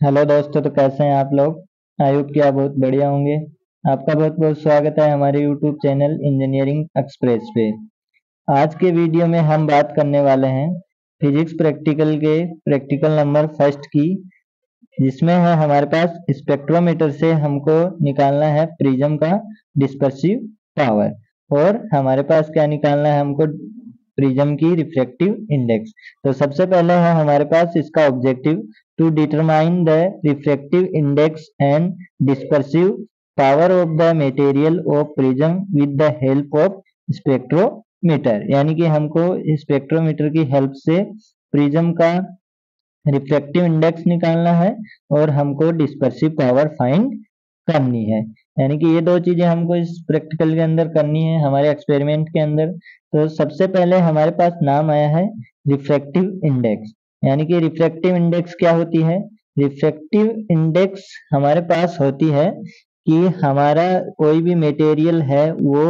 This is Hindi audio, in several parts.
हेलो दोस्तों, तो कैसे हैं आप लोग। आई होप कि आप बहुत बढ़िया होंगे। आपका बहुत बहुत स्वागत है हमारे यूट्यूब चैनल इंजीनियरिंग एक्सप्रेस पे। आज के वीडियो में हम बात करने वाले हैं फिजिक्स प्रैक्टिकल के प्रैक्टिकल नंबर फर्स्ट की, जिसमें है हमारे पास स्पेक्ट्रोमीटर से हमको निकालना है प्रिज्म का डिस्पर्सिव पावर, और हमारे पास क्या निकालना है हमको, प्रिज्म की रिफ्रैक्टिव इंडेक्स। तो सबसे पहले है हमारे पास इसका objective to determine the refractive index and dispersive power of the material of prism with the help of spectrometer, यानी कि हमको स्पेक्ट्रोमीटर की हेल्प से प्रिज्म का रिफ्रैक्टिव इंडेक्स निकालना है और हमको डिस्पर्सिव पावर फाइंड करनी है। यानी कि ये दो चीजें हमको इस प्रैक्टिकल के अंदर करनी है हमारे एक्सपेरिमेंट के अंदर। तो सबसे पहले हमारे पास नाम आया है रिफ्रैक्टिव इंडेक्स। यानी कि रिफ्रैक्टिव इंडेक्स क्या होती है। रिफ्रैक्टिव इंडेक्स हमारे पास होती है कि हमारा कोई भी मटेरियल है वो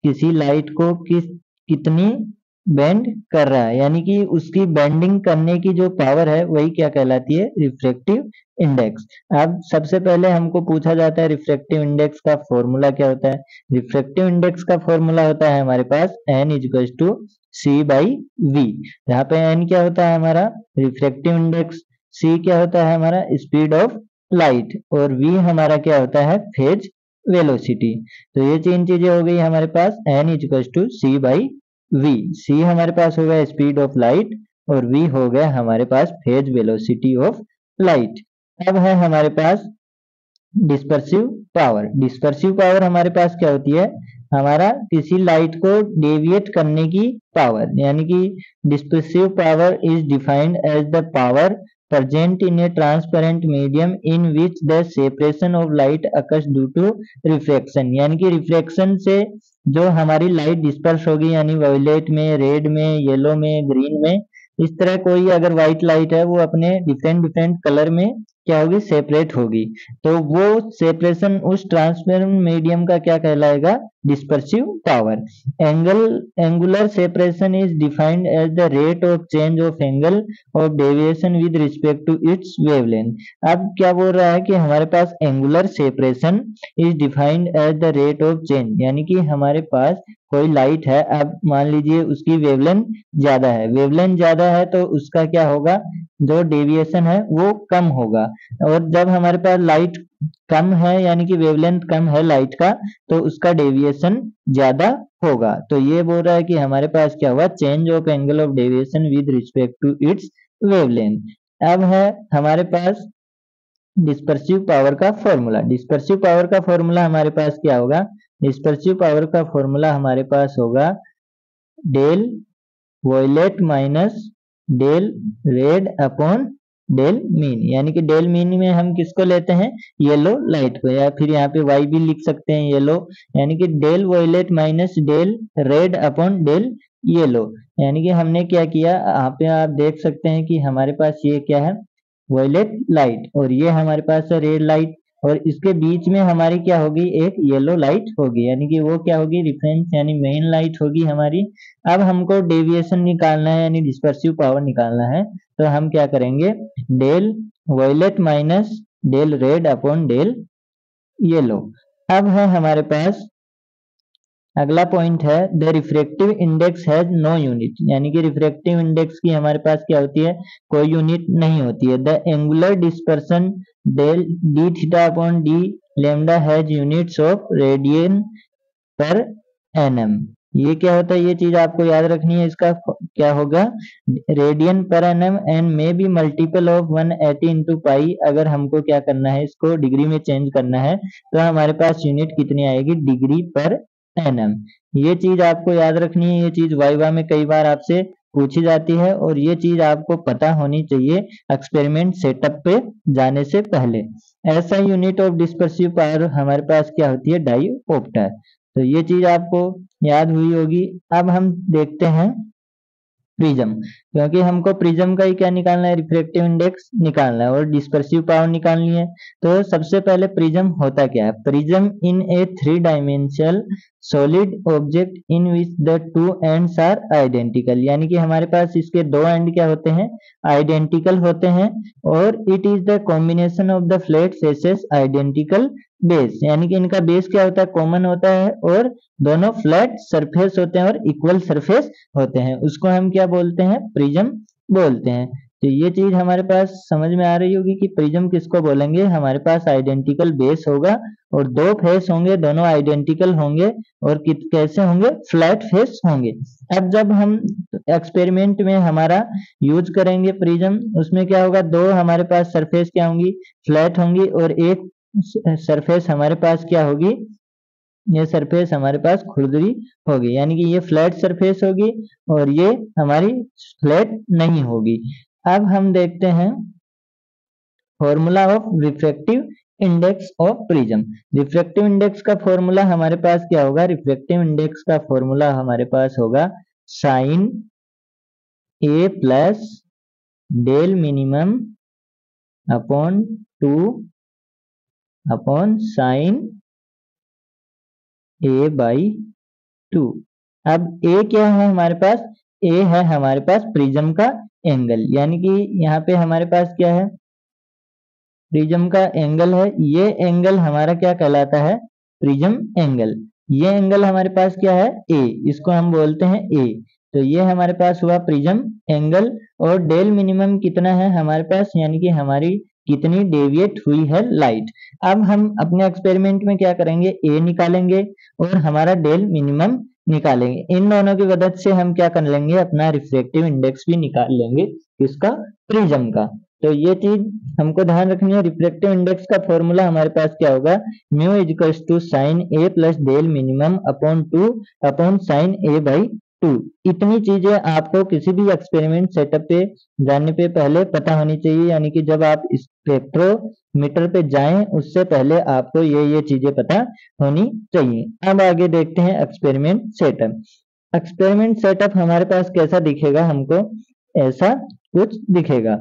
किसी लाइट को कितनी बेंड कर रहा है, यानी कि उसकी बेंडिंग करने की जो पावर है वही क्या कहलाती है, रिफ्रैक्टिव इंडेक्स। अब सबसे पहले हमको पूछा जाता है रिफ्रैक्टिव इंडेक्स का फॉर्मूला क्या होता है। रिफ्रैक्टिव इंडेक्स का फॉर्मूला होता है हमारे पास n equal to C by V, जहाँ पे n क्या होता है हमारा रिफ्रैक्टिव इंडेक्स, c क्या होता है हमारा स्पीड ऑफ लाइट, और v हमारा क्या होता है फेज वेलोसिटी। तो ये तीन चीजें हो गई हमारे पास n equal to C by V. C हमारे पास हो गया स्पीड ऑफ लाइट और वी हो गया हमारे पास फेज वेलोसिटी ऑफ लाइट। अब है हमारे पास डिस्पर्सिव पावर। डिस्पर्सिव पावर हमारे पास क्या होती है, हमारा किसी लाइट को डेविएट करने की पावर, यानी कि dispersive power is defined as the power present in a transparent medium in which the separation of light occurs due to refraction। यानी कि रिफ्रैक्शन से जो हमारी लाइट डिस्पर्स होगी, यानी वायलेट में, रेड में, येलो में, ग्रीन में, इस तरह कोई अगर व्हाइट लाइट है वो अपने डिफरेंट डिफरेंट कलर में क्या होगी, सेपरेट होगी। तो वो सेपरेशन उस ट्रांसपेरेंट मीडियम का क्या कहलाएगा, dispersive power. Angular separation is defined as the rate of change of angle of deviation with respect to its wavelength. अब क्या बोल रहा है कि हमारे पास angular separation is defined as the rate of change, यानी कि हमारे पास कोई लाइट है, अब मान लीजिए उसकी वेवलेंथ ज्यादा है, वेवलेंथ ज्यादा है तो उसका क्या होगा, जो डेविएशन है वो कम होगा। और जब हमारे पास लाइट कम है, यानी कि वेवलेंथ कम है लाइट का, तो उसका डेविएशन ज्यादा होगा। तो ये बोल रहा है कि हमारे पास क्या हुआ, change of angle of deviation with respect to its wavelength. अब है हमारे पास डिस्पर्सिव पावर का फॉर्मूला। डिस्पर्सिव पावर का फॉर्मूला हमारे पास क्या होगा, डिस्पर्सिव पावर का फॉर्मूला हमारे पास होगा del violet minus del red upon del mean. यानी कि डेल मीन में हम किसको लेते हैं, येलो लाइट को, या फिर यहाँ पे वाई भी लिख सकते हैं येलो, यानी कि del violet minus del red upon del yellow. यानी कि हमने क्या किया, यहाँ पे आप देख सकते हैं कि हमारे पास ये क्या है, वॉयलेट लाइट, और ये हमारे पास है रेड लाइट, और इसके बीच में हमारी क्या होगी, एक येलो लाइट होगी, यानी कि वो क्या होगी, रिफरेंस यानी मेन लाइट होगी हमारी। अब हमको डेविएशन निकालना है, यानी डिस्पर्सिव पावर निकालना है, तो हम क्या करेंगे, del violet minus del red upon del yellow. अब है हमारे पास अगला पॉइंट है the refractive index has no unit, यानी कि रिफ्रैक्टिव इंडेक्स की हमारे पास क्या होती है, कोई यूनिट नहीं होती है। The angular dispersion del D theta upon D lambda has units of radian per nm. ये क्या होता है, ये चीज आपको याद रखनी है, इसका क्या होगा, radian per nm and may be multiple of 180 into pi. अगर हमको क्या करना है, इसको डिग्री में चेंज करना है, तो हमारे पास यूनिट कितनी आएगी, डिग्री पर एनएम। ये चीज आपको याद रखनी है, ये चीज वाइवा में कई बार आपसे पूछी जाती है, और ये चीज आपको पता होनी चाहिए एक्सपेरिमेंट सेटअप पे जाने से पहले। ऐसा यूनिट ऑफ डिस्पर्सिव पावर हमारे पास क्या होती है, डाइऑप्टर। तो ये चीज आपको याद हुई होगी। अब हम देखते हैं प्रिज्म, क्योंकि हमको प्रिज्म का ही क्या निकालना है, रिफ्रैक्टिव इंडेक्स निकालना है और डिस्पर्सिव पावर निकालनी है। तो सबसे पहले प्रिज्म होता क्या है, prism in a 3 dimensional solid object in which the two ends are identical, यानी कि हमारे पास इसके दो एंड क्या होते हैं, आइडेंटिकल होते हैं। और it is the combination of the flat faces identical base, यानी कि इनका बेस क्या होता है, कॉमन होता है, और दोनों फ्लैट सरफेस होते हैं और इक्वल सरफेस होते हैं, उसको हम क्या बोलते हैं, प्रिज्म बोलते हैं। तो ये चीज हमारे पास समझ में आ रही होगी कि प्रिज्म किसको बोलेंगे, हमारे पास आइडेंटिकल बेस होगा और दो फेस होंगे, दोनों आइडेंटिकल होंगे और कैसे होंगे, फ्लैट फेस होंगे। अब जब हम एक्सपेरिमेंट में हमारा यूज करेंगे प्रिज्म, उसमें क्या होगा, दो हमारे पास सरफेस क्या होंगी, फ्लैट होंगी, और एक सरफेस हमारे पास क्या होगी, ये सरफेस हमारे पास खुरदरी होगी, यानी कि ये फ्लैट सरफेस होगी और ये हमारी फ्लैट नहीं होगी। अब हम देखते हैं formula of refractive index of prism. Refractive index का फॉर्मूला हमारे पास क्या होगा, रिफ्रैक्टिव इंडेक्स का फॉर्मूला हमारे पास होगा sine A plus del minimum upon 2 upon sine A by 2। अब ए क्या है हमारे पास, ए है हमारे पास प्रिज्म का एंगल, यानी कि यहाँ पे हमारे पास क्या है, प्रिज्म का एंगल है, ये एंगल हमारा क्या कहलाता है, प्रिज्म एंगल। ये एंगल हमारे पास क्या है, ए, इसको हम बोलते हैं ए। तो ये हमारे पास हुआ प्रिज्म एंगल, और डेल मिनिमम कितना है हमारे पास, यानी कि हमारी कितनी डेविएट हुई है लाइट। अब हम अपने एक्सपेरिमेंट में क्या करेंगे, ए निकालेंगे और हमारा डेल मिनिमम निकालेंगे। इन दोनों की मदद से हम क्या कर लेंगे, अपना रिफ्रैक्टिव इंडेक्स भी निकाल लेंगे, किसका, प्रिज्म का। तो ये चीज हमको ध्यान रखनी है। रिफ्रैक्टिव इंडेक्स का फॉर्मूला हमारे पास क्या होगा, mu equals to sine A plus del minimum upon 2 upon sine A by 2। इतनी चीजें आपको किसी भी एक्सपेरिमेंट सेटअप पे जाने पे पहले पता होनी चाहिए, यानी कि जब आप स्पेक्ट्रोमीटर पे जाएं उससे पहले आपको ये चीजें पता होनी चाहिए। अब आगे देखते हैं एक्सपेरिमेंट सेटअप। एक्सपेरिमेंट सेटअप हमारे पास कैसा दिखेगा, हमको ऐसा कुछ दिखेगा।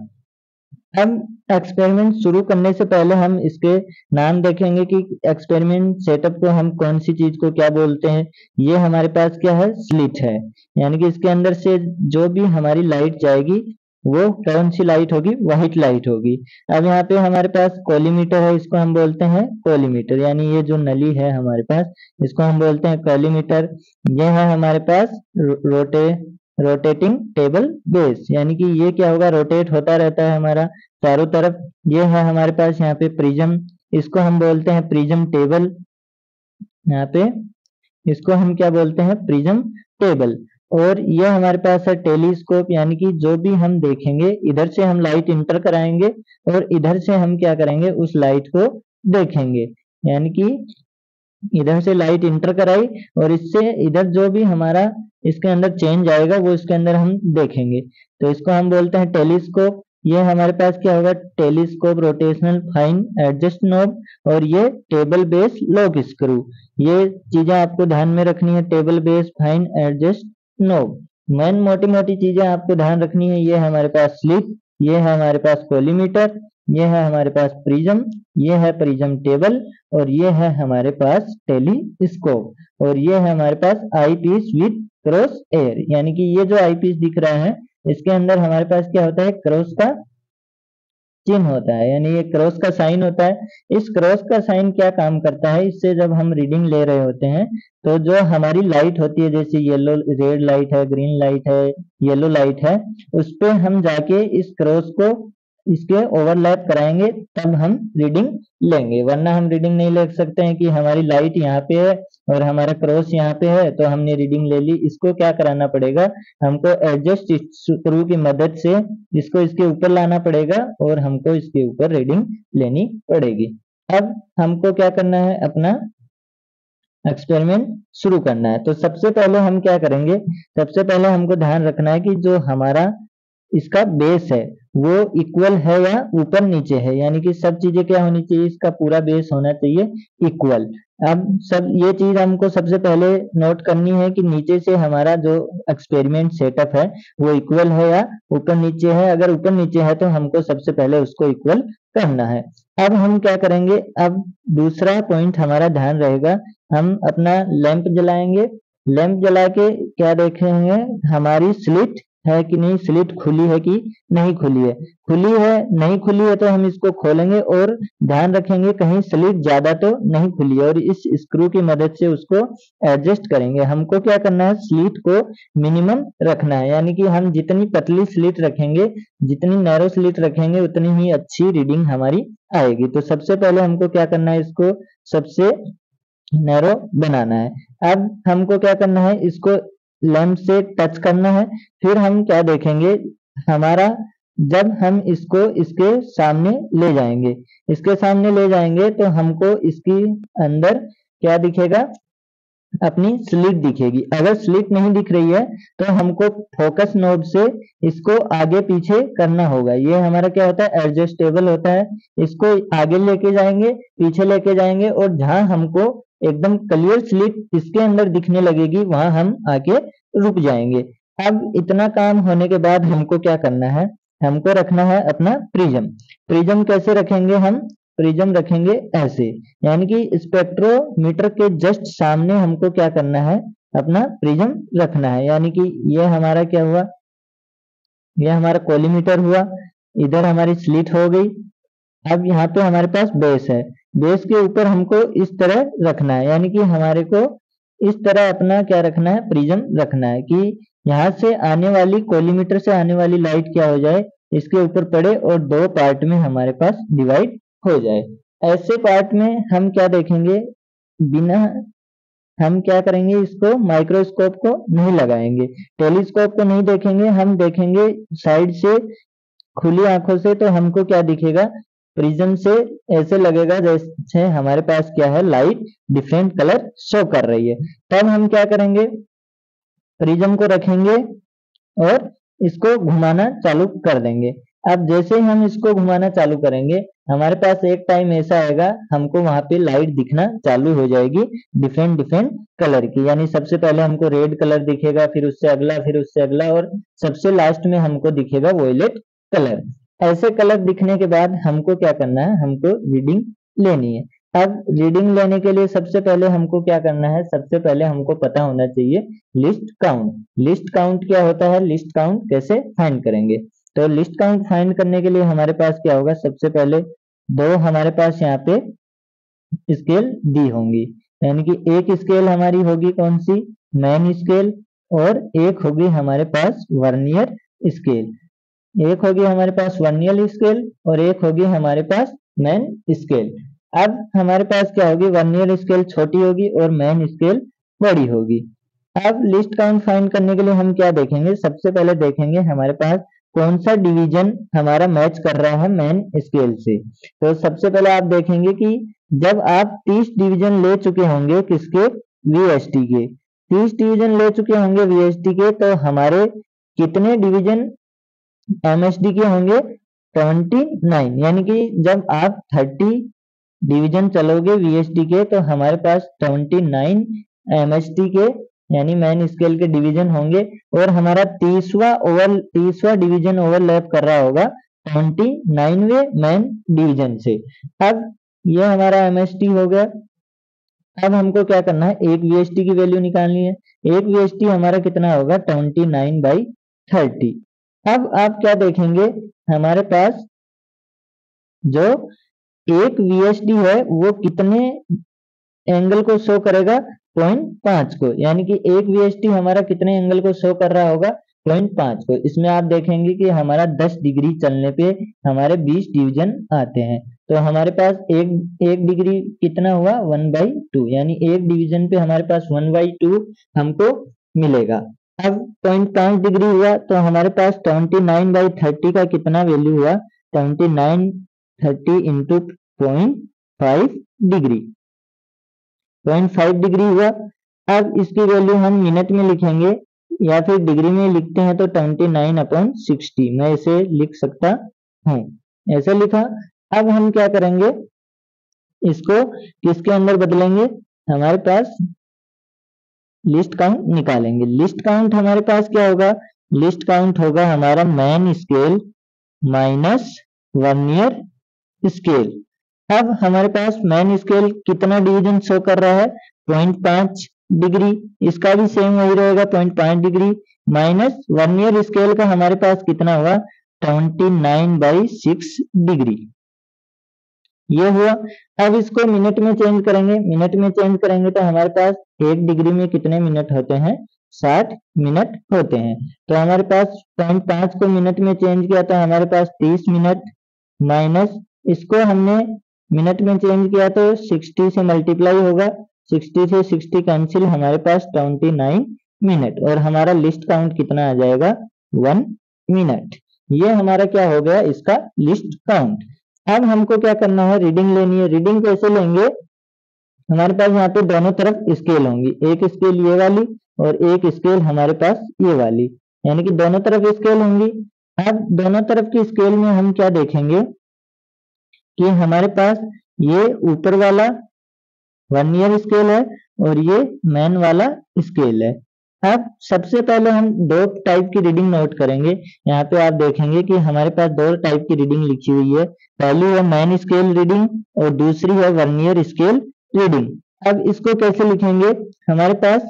अब एक्सपेरिमेंट शुरू करने से पहले हम इसके नाम देखेंगे कि एक्सपेरिमेंट सेटअप को हम कौन सी चीज को क्या बोलते हैं। ये हमारे पास क्या है, स्लिट है, यानी कि इसके अंदर से जो भी हमारी लाइट जाएगी वो कौन सी लाइट होगी, व्हाइट लाइट होगी। अब यहाँ पे हमारे पास कोलीमीटर है, इसको हम बोलते हैं कोलीमीटर, यानी ये जो नली है हमारे पास, इसको हम बोलते हैं कोलीमीटर। ये है हमारे पास रोटेटिंग टेबल बेस, यानी कि ये क्या होगा, रोटेट होता रहता है हमारा चारों तरफ। ये है हमारे पास यहाँ पे प्रिज्म, इसको हम बोलते हैं प्रिज्म टेबल। यहाँ पे इसको हम क्या बोलते हैं, प्रिज्म टेबल। और ये हमारे पास है टेलीस्कोप, यानी कि जो भी हम देखेंगे इधर से हम लाइट इंटर कराएंगे और इधर से हम क्या करेंगे, उस लाइट को देखेंगे, यानी कि इधर से लाइट इंटर कराई और इससे इधर जो भी हमारा इसके अंदर चेंज आएगा वो इसके अंदर हम देखेंगे, तो इसको हम बोलते हैं टेलीस्कोप। ये हमारे पास क्या होगा, telescope rotational fine adjust knob, और ये टेबल बेस लॉक स्क्रू। ये चीजें आपको ध्यान में रखनी है, table base fine adjust knob. Main मोटी मोटी चीजें आपको ध्यान रखनी है। ये हमारे पास स्लिट, ये है हमारे पास कोलीमीटर, ये है हमारे पास प्रिज्म, ये है प्रिज्म टेबल, और ये है हमारे पास टेलीस्कोप, और ये है हमारे पास आई पीस विद क्रॉस एयर, यानी कि ये जो आई पीस दिख रहा है इसके अंदर हमारे पास क्या होता है, क्रॉस का चिन्ह होता है, यानी ये क्रॉस का साइन होता है। इस क्रॉस का साइन क्या काम करता है, इससे जब हम रीडिंग ले रहे होते हैं तो जो हमारी लाइट होती है, जैसे येलो रेड लाइट है, ग्रीन लाइट है, येलो लाइट है, उस पे हम जाके इस क्रॉस को इसके ओवरलैप कराएंगे तब हम रीडिंग लेंगे, वरना हम रीडिंग नहीं ले सकते हैं कि हमारी लाइट यहाँ पे है और हमारा क्रॉस यहाँ पे है तो हमने रीडिंग ले ली। इसको क्या कराना पड़ेगा, हमको एडजस्ट स्क्रू की मदद से इसको इसके ऊपर लाना पड़ेगा और हमको इसके ऊपर रीडिंग लेनी पड़ेगी। अब हमको क्या करना है, अपना एक्सपेरिमेंट शुरू करना है। तो सबसे पहले हम क्या करेंगे, सबसे पहले हमको ध्यान रखना है कि जो हमारा इसका बेस है वो इक्वल है या ऊपर नीचे है, यानी कि सब चीजें क्या होनी चाहिए, इसका पूरा बेस होना चाहिए इक्वल। अब सब ये चीज हमको सबसे पहले नोट करनी है कि नीचे से हमारा जो एक्सपेरिमेंट सेटअप है वो इक्वल है या ऊपर नीचे है। अगर ऊपर नीचे है तो हमको सबसे पहले उसको इक्वल करना है। अब हम क्या करेंगे, अब दूसरा पॉइंट हमारा ध्यान रहेगा हम अपना लैंप जलाएंगे। लैंप जला के क्या देखेंगे, हमारी स्लिट है कि नहीं, स्लिट खुली है कि नहीं खुली है। खुली है, नहीं खुली है तो हम इसको खोलेंगे और ध्यान रखेंगे कहीं स्लिट ज्यादा तो नहीं खुली है, और इस स्क्रू की मदद से उसको एडजस्ट करेंगे। हमको क्या करना है, स्लिट को मिनिमम रखना है, यानी कि हम जितनी पतली स्लिट रखेंगे, जितनी नैरो स्लिट रखेंगे, उतनी ही अच्छी रीडिंग हमारी आएगी। तो सबसे पहले हमको क्या करना है, इसको सबसे नैरो बनाना है। अब हमको क्या करना है, इसको लैंप से टच करना है। फिर हम क्या देखेंगे, हमारा जब हम इसको इसके सामने ले जाएंगे, इसके सामने ले जाएंगे तो हमको इसकी अंदर क्या दिखेगा, अपनी स्लिट दिखेगी। अगर स्लिट नहीं दिख रही है तो हमको फोकस नोब से इसको आगे पीछे करना होगा। ये हमारा क्या होता है, एडजस्टेबल होता है। इसको आगे लेके जाएंगे, पीछे लेके जाएंगे, और जहां हमको एकदम क्लियर स्लिट इसके अंदर दिखने लगेगी वहां हम आके रुक जाएंगे। अब इतना काम होने के बाद हमको क्या करना है, हमको रखना है अपना प्रिज्म। प्रिज्म कैसे रखेंगे, हम प्रिज्म रखेंगे ऐसे, यानी कि स्पेक्ट्रोमीटर के जस्ट सामने हमको क्या करना है, अपना प्रिज्म रखना है। यानी कि ये हमारा क्या हुआ, ये हमारा कोलीमीटर हुआ, इधर हमारी स्लिट हो गई। अब यहाँ पे हमारे पास बेस है, बेस के ऊपर हमको इस तरह रखना है, यानी कि हमारे को इस तरह अपना क्या रखना है, प्रिज्म रखना है, कि यहाँ से आने वाली, कोलीमीटर से आने वाली लाइट क्या हो जाए, इसके ऊपर पड़े और दो पार्ट में हमारे पास डिवाइड हो जाए। ऐसे पार्ट में हम क्या देखेंगे, बिना हम क्या करेंगे, इसको माइक्रोस्कोप को नहीं लगाएंगे, टेलीस्कोप को नहीं देखेंगे, हम देखेंगे साइड से खुली आंखों से। तो हमको क्या दिखेगा, प्रिज्म से ऐसे लगेगा जैसे हमारे पास क्या है, लाइट डिफरेंट कलर शो कर रही है। तब हम क्या करेंगे, प्रिज्म को रखेंगे और इसको घुमाना चालू कर देंगे। अब जैसे ही हम इसको घुमाना चालू करेंगे, हमारे पास एक टाइम ऐसा आएगा, हमको वहां पे लाइट दिखना चालू हो जाएगी डिफरेंट डिफरेंट कलर की। यानी सबसे पहले हमको रेड कलर दिखेगा, फिर उससे अगला, फिर उससे अगला, और सबसे लास्ट में हमको दिखेगा वॉयलेट कलर। ऐसे कलर दिखने के बाद हमको क्या करना है, हमको रीडिंग लेनी है। अब रीडिंग लेने के लिए सबसे पहले हमको क्या करना है, सबसे पहले हमको पता होना चाहिए लिस्ट काउंट। लिस्ट काउंट क्या होता है, लिस्ट काउंट कैसे फाइंड करेंगे। तो लिस्ट काउंट फाइंड करने के लिए हमारे पास क्या होगा, सबसे पहले दो हमारे पास यहाँ पे स्केल दी होंगी, यानी कि एक स्केल हमारी होगी कौन सी, मैन स्केल, और एक होगी हमारे पास वर्नियर स्केल। एक होगी हमारे पास वर्नियर स्केल और एक होगी हमारे पास मैन स्केल। अब हमारे पास क्या होगी, वर्नियर स्केल छोटी होगी और मैन स्केल बड़ी होगी। अब लिस्ट काउंट फाइंड करने के लिए हम क्या देखेंगे, सबसे पहले देखेंगे हमारे पास कौन सा डिवीजन हमारा मैच कर रहा है मैन स्केल से। तो सबसे पहले आप देखेंगे कि जब आप 30 डिवीजन ले चुके होंगे किसके, वीएसटी के, 30 डिवीजन ले चुके होंगे वीएसटी के, तो हमारे कितने डिवीजन एमएसडी के होंगे, 29। यानी कि जब आप 30 डिवीजन चलोगे वीएसडी के, तो हमारे पास 29 एमएसडी के यानी मैन स्केल के डिवीजन होंगे, और हमारा 30वां डिवीजन ओवरलैप कर रहा होगा 29वें मैन डिवीजन से। अब ये हमारा एमएसटी हो गया। अब हमको क्या करना है, एक वीएसटी की वैल्यू निकालनी है। एक वीएसटी हमारा कितना होगा, 29/30। अब आप क्या देखेंगे, हमारे पास जो एक वीएसडी है वो कितने एंगल को शो करेगा, 0.5 को, यानी कि एक वीएसटी हमारा कितने एंगल को शो कर रहा होगा, 0.5 को। इसमें आप देखेंगे कि हमारा 10 डिग्री चलने पे हमारे 20 डिवीजन आते हैं। तो हमारे पास एक डिग्री कितना हुआ, 1/2, यानी एक डिवीजन पे हमारे पास 1/2 हमको मिलेगा। अब 0.5 डिग्री हुआ तो हमारे पास 29/30 का कितना वैल्यू हुआ, 29/30 इंटू 0.5 डिग्री, 0.5 डिग्री हुआ। अब इसकी वैल्यू हम मिनट में लिखेंगे या फिर डिग्री में लिखते हैं तो 29/60 मैं इसे लिख सकता हूँ, ऐसे लिखा। अब हम क्या करेंगे, इसको किसके अंदर बदलेंगे, हमारे पास लिस्ट काउंट निकालेंगे। लिस्ट काउंट हमारे पास क्या होगा, लिस्ट काउंट होगा हमारा main scale minus vernier scale. अब हमारे पास मैन स्केल कितना डिवीजन शो कर रहा है, 0.5 डिग्री, इसका भी सेम वही रहेगा 0.5 डिग्री, माइनस वर्नियर स्केल का हमारे पास कितना हुआ 29/6 डिग्री, ये हुआ। अब इसको मिनट में चेंज करेंगे, मिनट में चेंज करेंगे तो हमारे पास 1 डिग्री में कितने मिनट होते हैं 60 मिनट होते हैं। तो हमारे पास 0.5 को मिनट में चेंज किया तो हमारे पास 30 मिनट, माइनस इसको हमने मिनट में चेंज किया तो 60 से मल्टीप्लाई होगा, 60 से 60 कैंसिल, हमारे पास 29 मिनट, और हमारा लिस्ट काउंट कितना आ जाएगा 1 मिनट। ये हमारा क्या हो गया इसका लिस्ट काउंट। अब हमको क्या करना है, रीडिंग लेनी है। रीडिंग कैसे लेंगे, हमारे पास यहाँ पे दोनों तरफ स्केल होंगी, एक स्केल ये वाली और एक स्केल हमारे पास ये वाली, यानी कि दोनों तरफ स्केल होंगी। अब दोनों तरफ की स्केल में हम क्या देखेंगे कि हमारे पास ये ऊपर वाला वर्नियर स्केल है और ये मैन वाला स्केल है। अब सबसे पहले हम दो टाइप की रीडिंग नोट करेंगे। यहाँ पे आप देखेंगे कि हमारे पास दो टाइप की रीडिंग लिखी हुई है, पहली है मैन स्केल रीडिंग और दूसरी है वर्नियर स्केल रीडिंग। अब इसको कैसे लिखेंगे, हमारे पास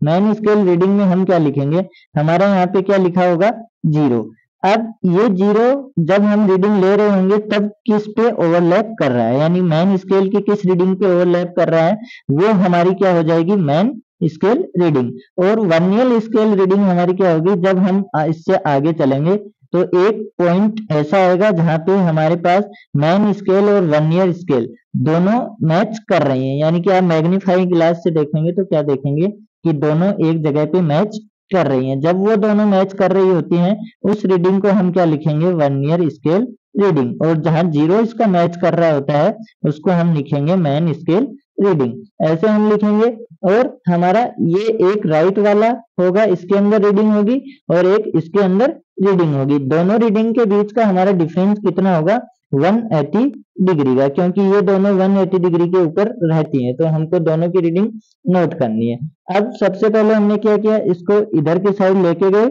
मैन स्केल रीडिंग में हम क्या लिखेंगे, हमारा यहाँ पे क्या लिखा होगा 0। अब ये 0 जब हम रीडिंग ले रहे होंगे तब किस पे ओवरलैप कर रहा है, यानी मैन स्केल की किस रीडिंग पे ओवरलैप कर रहा है, वो हमारी क्या हो जाएगी मैन स्केल रीडिंग। और वर्नियर स्केल रीडिंग हमारी क्या होगी, जब हम इससे आगे चलेंगे तो एक पॉइंट ऐसा आएगा जहां पे हमारे पास मैन स्केल और वर्नियर स्केल दोनों मैच कर रही हैं, यानी कि आप मैग्नीफाइंग ग्लास से देखेंगे तो क्या देखेंगे कि दोनों एक जगह पे मैच कर रही हैं। जब वो दोनों मैच कर रही होती हैं उस रीडिंग को हम क्या लिखेंगे वर्नियर स्केल रीडिंग, और जहां 0 इसका मैच कर रहा होता है उसको हम लिखेंगे मैन स्केल रीडिंग, ऐसे हम लिखेंगे। और हमारा ये एक राइट वाला होगा, इसके अंदर रीडिंग होगी और एक इसके अंदर रीडिंग होगी, दोनों रीडिंग के बीच का हमारा डिफरेंस कितना होगा 180 डिग्री का, क्योंकि ये दोनों 180 डिग्री के ऊपर रहती हैं, तो हमको दोनों की रीडिंग नोट करनी है। अब सबसे पहले हमने क्या किया, इसको इधर की साइड लेके गए,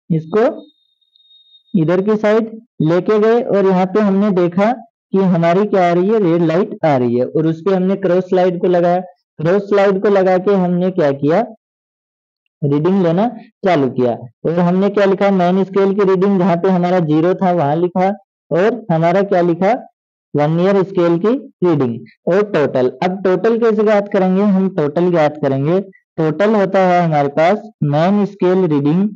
इसको इधर की साइड लेके गए और यहाँ पे हमने देखा कि हमारी क्या आ रही है रेड लाइट आ रही है, और उस पे हमने क्रॉस स्लाइड को लगाया, क्रॉस स्लाइड को लगा के हमने क्या किया रीडिंग लेना चालू किया, और हमने क्या लिखा मैन स्केल की रीडिंग जहाँ पे हमारा 0 था वहां लिखा, और हमारा क्या लिखा वर्नियर स्केल की रीडिंग और टोटल। अब टोटल कैसे ज्ञात करेंगे, हम टोटल ज्ञात करेंगे, टोटल होता है हमारे पास main scale reading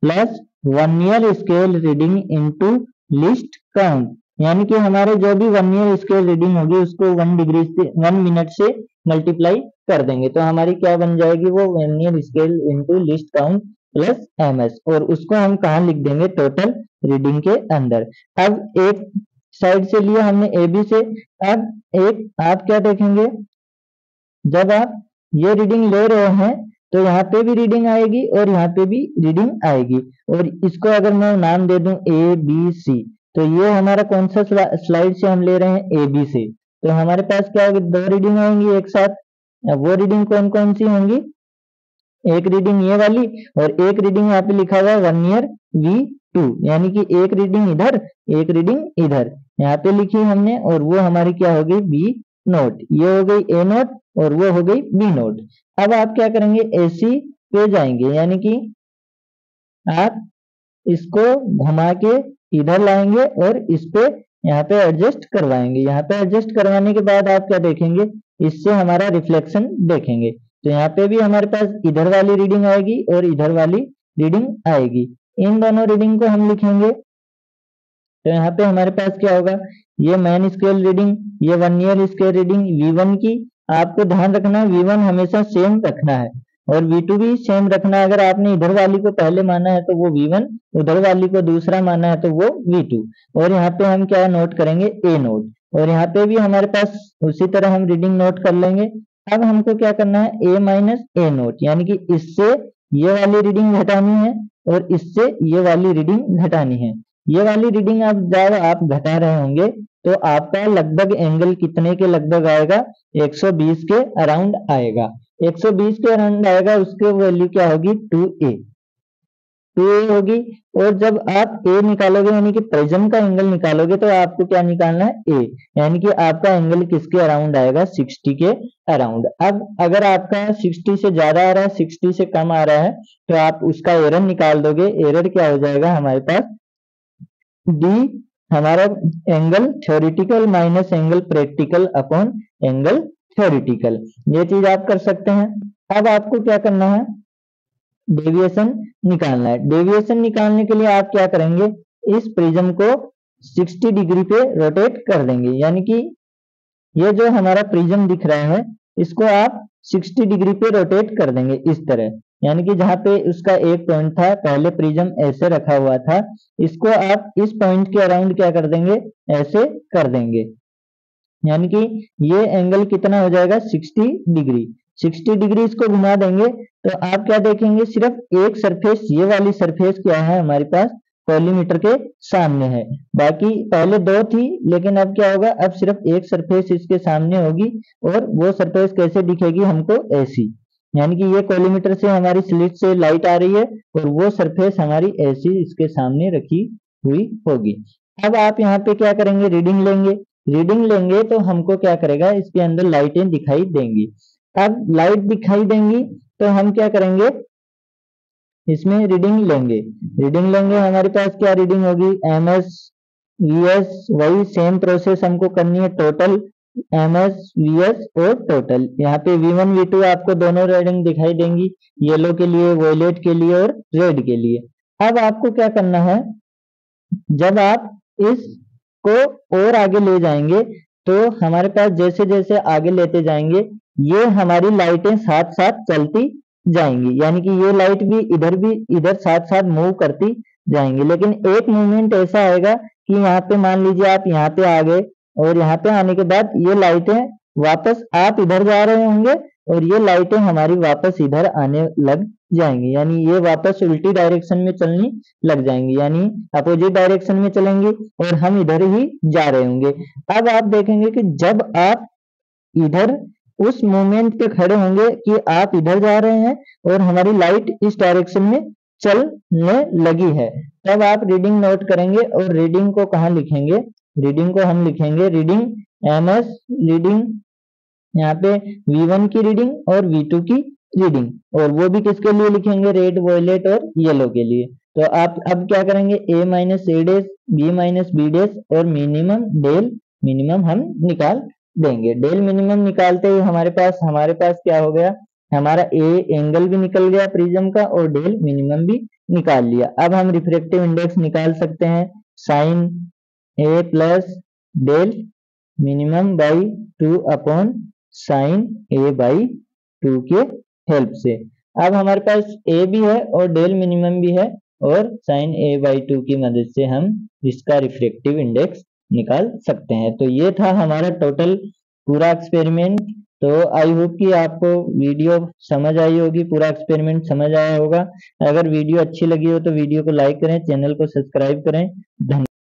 plus vernier scale reading into least count, यानी कि हमारे जो भी वर्नियर स्केल रीडिंग होगी उसको 1 डिग्री से 1 मिनट से मल्टीप्लाई कर देंगे, तो हमारी क्या बन जाएगी वो vernier scale into least count plus MS, और उसको हम कहाँ लिख देंगे टोटल रीडिंग के अंदर। अब एक साइड से लिया हमने ए बी से, अब एक आप क्या देखेंगे जब आप ये रीडिंग ले रहे हैं तो यहाँ पे भी रीडिंग आएगी और यहाँ पे भी रीडिंग आएगी, और इसको अगर मैं नाम दे दूं ए बी सी, तो ये हमारा कौन सा स्लाइड से हम ले रहे हैं ए बी से, तो हमारे पास क्या होगी दो रीडिंग आएंगी एक साथ। वो रीडिंग कौन कौन सी होंगी, एक रीडिंग ये वाली और एक रीडिंग यहाँ पे लिखा हुआ है वर्नियर V2, यानी कि एक रीडिंग इधर एक रीडिंग इधर यहाँ पे लिखी हमने, और वो हमारी क्या हो गई बी नोट, ये हो गई ए नोट और वो हो गई बी नोट। अब आप क्या करेंगे एसी पे जाएंगे, यानी कि आप इसको घुमा के इधर लाएंगे और इस पे यहाँ पे एडजस्ट करवाएंगे, यहाँ पे एडजस्ट करवाने के बाद आप क्या देखेंगे इससे हमारा रिफ्लेक्शन देखेंगे, तो यहाँ पे भी हमारे पास इधर वाली रीडिंग आएगी और इधर वाली रीडिंग आएगी, इन दोनों रीडिंग को हम लिखेंगे। तो यहाँ पे हमारे पास क्या होगा ये मैन स्केल रीडिंग, ये वर्नियर स्केल रीडिंग V1 की, आपको ध्यान रखना है V1 हमेशा सेम रखना है और V2 भी सेम रखना है। अगर आपने इधर वाली को पहले माना है तो वो V1, उधर वाली को दूसरा माना है तो वो V2, और यहाँ पे हम क्या नोट करेंगे ए नोट, और यहाँ पे भी हमारे पास उसी तरह हम रीडिंग नोट कर लेंगे। अब हमको क्या करना है ए माइनस ए नोट, यानी कि इससे ये वाली रीडिंग घटानी है और इससे ये वाली रीडिंग घटानी है। ये वाली रीडिंग आप जब आप घटा रहे होंगे तो आपका लगभग एंगल कितने के लगभग आएगा 120 के अराउंड आएगा, 120 के अराउंड आएगा, उसके वैल्यू क्या होगी 2a। 2a होगी। और जब आप a निकालोगे यानी कि प्रिज्म का एंगल निकालोगे तो आपको क्या निकालना है, a, यानी कि आपका एंगल किसके अराउंड आएगा, 60 के अराउंड। अब अगर आपका 60 से ज्यादा आ रहा है, 60 से कम आ रहा है, तो आप उसका एरर निकाल दोगे। एरर क्या हो जाएगा हमारे पास, d हमारा angle theoretical minus angle practical upon angle theoretical, ये चीज आप कर सकते हैं। अब आपको क्या करना है, डेविएशन निकालना है। डेविएशन निकालने के लिए आप क्या करेंगे, इस प्रिज्म को 60 डिग्री पे रोटेट कर देंगे, यानी कि ये जो हमारा प्रिज्म दिख रहा है इसको आप 60 डिग्री पे रोटेट कर देंगे इस तरह, यानी कि जहां पे उसका एक पॉइंट था, पहले प्रिज्म ऐसे रखा हुआ था, इसको आप इस पॉइंट के अराउंड क्या कर देंगे, ऐसे कर देंगे, यानी कि ये एंगल कितना हो जाएगा, 60 डिग्री। 60 डिग्री इसको घुमा देंगे तो आप क्या देखेंगे, सिर्फ एक सरफेस, ये वाली सरफेस क्या है हमारे पास, कॉलीमीटर के सामने है। बाकी पहले दो थी, लेकिन अब क्या होगा, अब सिर्फ एक सरफेस इसके सामने होगी। और वो सरफेस कैसे दिखेगी हमको, ऐसी, यानी कि ये कॉलीमीटर से हमारी स्लिट से लाइट आ रही है और वो सरफेस हमारी ऐसी इसके सामने रखी हुई होगी। अब आप यहाँ पे क्या करेंगे, रीडिंग लेंगे। रीडिंग लेंगे तो हमको क्या करेगा, इसके अंदर लाइटें दिखाई देंगी। अब लाइट दिखाई देंगी तो हम क्या करेंगे, इसमें रीडिंग लेंगे। रीडिंग लेंगे, हमारे पास क्या रीडिंग होगी, एमएस वीएस, वही सेम प्रोसेस हमको करनी है, टोटल एमएस वीएस और टोटल। यहाँ पे V1 V2 आपको दोनों रीडिंग दिखाई देंगी, येलो के लिए, वॉयलेट के लिए और रेड के लिए। अब आपको क्या करना है, जब आप इसको और आगे ले जाएंगे तो हमारे पास जैसे जैसे आगे लेते जाएंगे ये हमारी लाइटें साथ साथ चलती जाएंगी, यानी कि ये लाइट भी इधर साथ साथ मूव करती जाएंगी। लेकिन एक मूवमेंट ऐसा आएगा कि यहाँ पे मान लीजिए आप यहाँ पे आ गए और यहाँ पे आने के बाद ये लाइटें वापस, आप इधर जा रहे होंगे और ये लाइटें हमारी वापस इधर आने लग जाएंगी, यानी ये वापस उल्टी डायरेक्शन में चलनी लग जाएंगी, यानी अपोजिट डायरेक्शन में चलेंगी और हम इधर ही जा रहे होंगे। अब आप देखेंगे कि जब आप इधर उस मोमेंट पे खड़े होंगे कि आप इधर जा रहे हैं और हमारी लाइट इस डायरेक्शन में चलने लगी है, तब आप रीडिंग नोट करेंगे। और रीडिंग को कहाँ लिखेंगे, रीडिंग को हम लिखेंगे रीडिंग एमएस, रीडिंग यहाँ पे V1 की रीडिंग और V2 की रीडिंग, और वो भी किसके लिए लिखेंगे, रेड, वॉयलेट और येलो के लिए। तो आप अब क्या करेंगे, A माइनस ए डेस, B माइनस बी डेस और मिनिमम डेल मिनिमम हम निकाल देंगे। डेल मिनिमम निकालते ही हमारे पास क्या हो गया, हमारा ए एंगल भी निकल गया प्रिज्म का और डेल मिनिमम भी निकाल लिया। अब हम रिफ्रैक्टिव इंडेक्स निकाल सकते हैं, sine A plus del minimum by 2 upon sine A by 2 के हेल्प से। अब हमारे पास ए भी है और डेल मिनिमम भी है और साइन ए बाई 2 की मदद से हम इसका रिफ्रैक्टिव इंडेक्स निकाल सकते हैं। तो ये था हमारा टोटल पूरा एक्सपेरिमेंट। तो आई होप कि आपको वीडियो समझ आई होगी, पूरा एक्सपेरिमेंट समझ आया होगा। अगर वीडियो अच्छी लगी हो तो वीडियो को लाइक करें, चैनल को सब्सक्राइब करें। धन्यवाद।